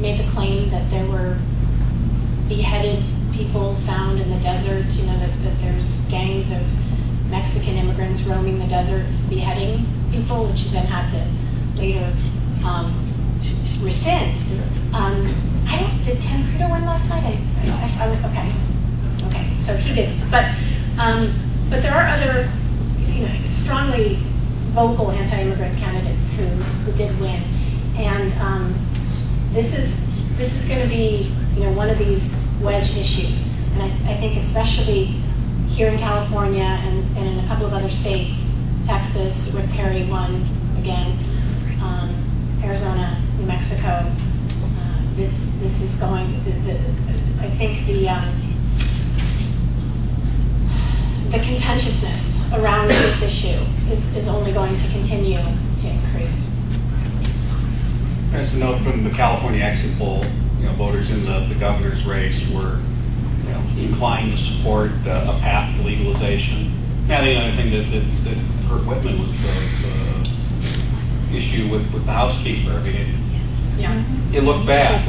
made the claim that there were beheaded people found in the desert. That there's gangs of Mexican immigrants roaming the deserts, beheading people, which she then had to later rescind. Did Tancredo win last night? Okay, so he didn't. But there are other, strongly vocal anti-immigrant candidates who did win, and this is going to be one of these wedge issues, and I think especially here in California and in a couple of other states, Texas, Rick Perry won again, Arizona, New Mexico. This is going. I think the contentiousness around this issue is only going to continue to increase. As a note from the California exit poll, voters in the governor's race were inclined to support a path to legalization. I think another thing that hurt Whitman was the issue with the housekeeper. I mean, it looked bad.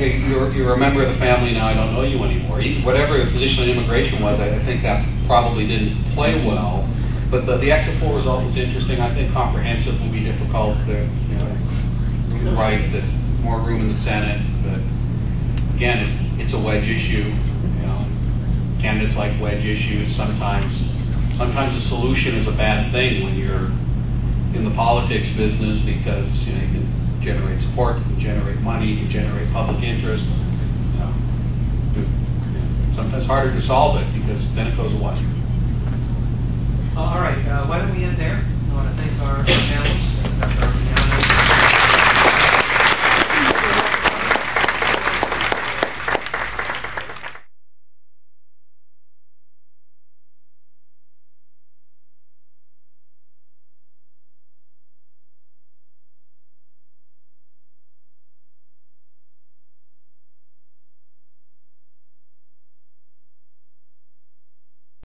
You're a member of the family now. I don't know you anymore. Whatever the position on immigration was, I think that probably didn't play well. But the exit poll result was interesting. I think comprehensive will be difficult. Ruben's right that more room in the Senate. But again, it's a wedge issue. Candidates like wedge issues. Sometimes the solution is a bad thing when you're in the politics business, because you can generate support, you can generate money, you can generate public interest. Sometimes harder to solve it because then it goes away. All right, why don't we end there? I want to thank our panelists.